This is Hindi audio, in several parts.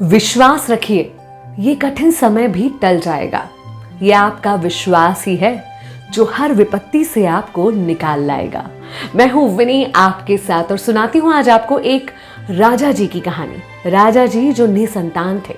विश्वास रखिए, ये कठिन समय भी टल जाएगा। ये आपका विश्वास ही है जो हर विपत्ति से आपको निकाल लाएगा। मैं हूं विनी आपके साथ और सुनाती हूं आज आपको एक राजा जी की कहानी। राजा जी जो निसंतान थे,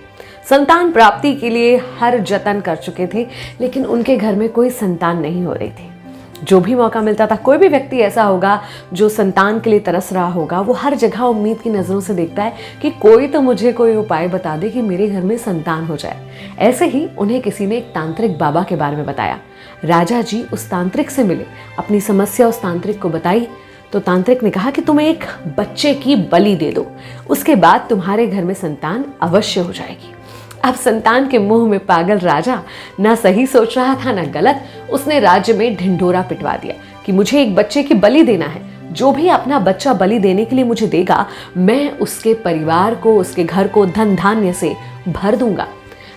संतान प्राप्ति के लिए हर जतन कर चुके थे, लेकिन उनके घर में कोई संतान नहीं हो रही थी। जो भी मौका मिलता था, कोई भी व्यक्ति ऐसा होगा जो संतान के लिए तरस रहा होगा, वो हर जगह उम्मीद की नज़रों से देखता है कि कोई तो मुझे कोई उपाय बता दे कि मेरे घर में संतान हो जाए। ऐसे ही उन्हें किसी ने एक तांत्रिक बाबा के बारे में बताया। राजा जी उस तांत्रिक से मिले, अपनी समस्या उस तांत्रिक को बताई तो तांत्रिक ने कहा कि तुम एक बच्चे की बलि दे दो, उसके बाद तुम्हारे घर में संतान अवश्य हो जाएगी। अब संतान के मुंह में पागल राजा ना सही सोच रहा था ना गलत। उसने राज्य में ढिंढोरा पिटवा दिया कि मुझे एक बच्चे की बलि देना है। जो भी अपना बच्चा बलि देने के लिए मुझे देगा, मैं उसके परिवार को, उसके घर को धन धान्य से भर दूंगा।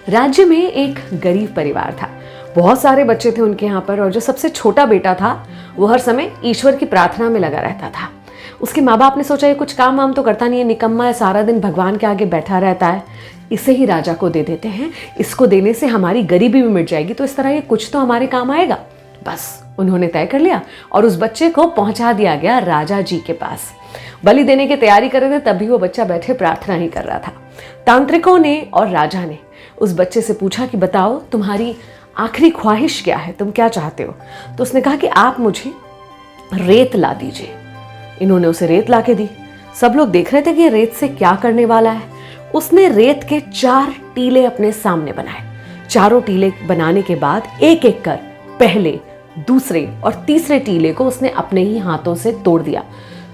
राज्य में एक गरीब परिवार था, बहुत सारे बच्चे थे उनके यहाँ पर, और जो सबसे छोटा बेटा था वो हर समय ईश्वर की प्रार्थना में लगा रहता था। उसके माँ बाप ने सोचा ये कुछ काम वाम तो करता नहीं है, निकम्मा है, सारा दिन भगवान के आगे बैठा रहता है, इसे ही राजा को दे देते हैं। इसको देने से हमारी गरीबी भी मिट जाएगी, तो इस तरह ये कुछ तो हमारे काम आएगा। बस उन्होंने तय कर लिया और उस बच्चे को पहुंचा दिया गया राजा जी के पास। बलि देने की तैयारी कर रहे थे, तभी वो बच्चा बैठे प्रार्थना ही कर रहा था। तांत्रिकों ने और राजा ने उस बच्चे से पूछा कि बताओ तुम्हारी आखिरी ख्वाहिश क्या है, तुम क्या चाहते हो? तो उसने कहा कि आप मुझे रेत ला दीजिए। इन्होंने उसे रेत ला के दी। सब लोग देख रहे थे कि ये रेत से क्या करने वाला है। उसने रेत के 4 टीले अपने सामने बनाए। चारों टीले बनाने के बाद एक एक कर पहले, दूसरे और तीसरे टीले को उसने अपने ही हाथों से तोड़ दिया।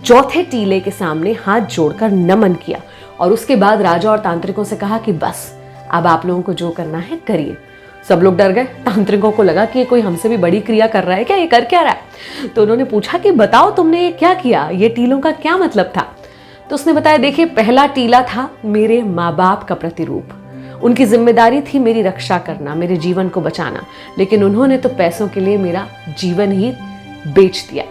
चौथे टीले के सामने हाथ जोड़कर नमन किया और उसके बाद राजा और तांत्रिकों से कहा कि बस अब आप लोगों को जो करना है करिए। सब लोग डर गए। तांत्रिकों को लगा कि ये कोई हमसे भी बड़ी क्रिया कर रहा है क्या, ये कर क्या रहा है? तो उन्होंने पूछा कि बताओ तुमने ये क्या किया, ये टीलों का क्या मतलब था? तो उसने बताया, देखिए पहला टीला था मेरे माँ बाप का प्रतिरूप। उनकी जिम्मेदारी थी मेरी रक्षा करना, मेरे जीवन को बचाना, लेकिन उन्होंने तो पैसों के लिए मेरा जीवन ही बेच दिया।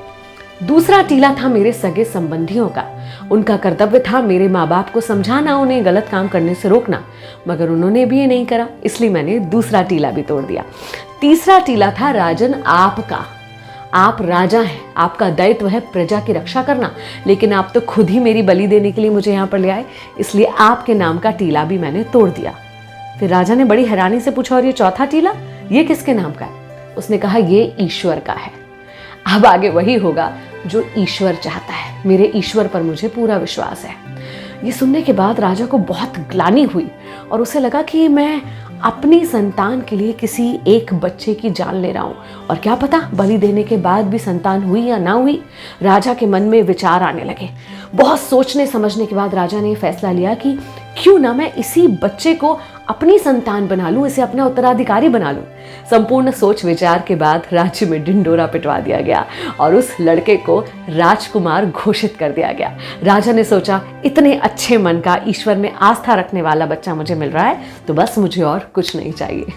दूसरा टीला था मेरे सगे संबंधियों का। उनका कर्तव्य था मेरे माँ बाप को समझाना, उन्हें गलत काम करने से रोकना, मगर उन्होंने भी ये नहीं करा, इसलिए मैंने दूसरा टीला भी तोड़ दिया। तीसरा टीला था राजन आपका। आप राजा हैं, आपका दायित्व है प्रजा की रक्षा करना, लेकिन आप तो खुद ही मेरी बलि देने के लिए मुझे यहाँ पर ले आए, इसलिए आपके नाम का टीला भी मैंने तोड़ दिया। फिर राजा ने बड़ी हैरानी से पूछा, और ये चौथा टीला, ये किसके नाम का है? उसने कहा, ये ईश्वर का है। अब आगे वही होगा जो ईश्वर चाहता है। मेरे ईश्वर पर मुझे पूरा विश्वास है। ये सुनने के बाद राजा को बहुत ग्लानि हुई और उसे लगा कि मैं अपनी संतान के लिए किसी एक बच्चे की जान ले रहा हूँ, और क्या पता बलि देने के बाद भी संतान हुई या ना हुई। राजा के मन में विचार आने लगे। बहुत सोचने समझने के बाद राजा ने फैसला लिया कि क्यों ना मैं इसी बच्चे को अपनी संतान बना लूं, इसे अपना उत्तराधिकारी बना लूं। संपूर्ण सोच विचार के बाद राज्य में ढिंढोरा पिटवा दिया गया और उस लड़के को राजकुमार घोषित कर दिया गया। राजा ने सोचा, इतने अच्छे मन का, ईश्वर में आस्था रखने वाला बच्चा मुझे मिल रहा है, तो बस मुझे और कुछ नहीं चाहिए।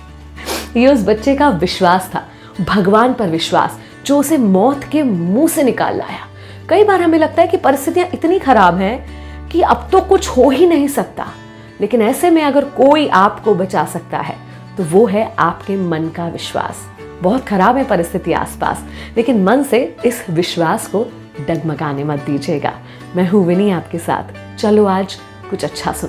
ये उस बच्चे का विश्वास था, भगवान पर विश्वास, जो उसे मौत के मुंह से निकाल लाया। कई बार हमें लगता है कि परिस्थितियां इतनी खराब हैं कि अब तो कुछ हो ही नहीं सकता, लेकिन ऐसे में अगर कोई आपको बचा सकता है तो वो है आपके मन का विश्वास। बहुत खराब है परिस्थिति आसपास, लेकिन मन से इस विश्वास को डगमगाने मत दीजिएगा। मैं हूं विनी आपके साथ। चलो आज कुछ अच्छा सुन।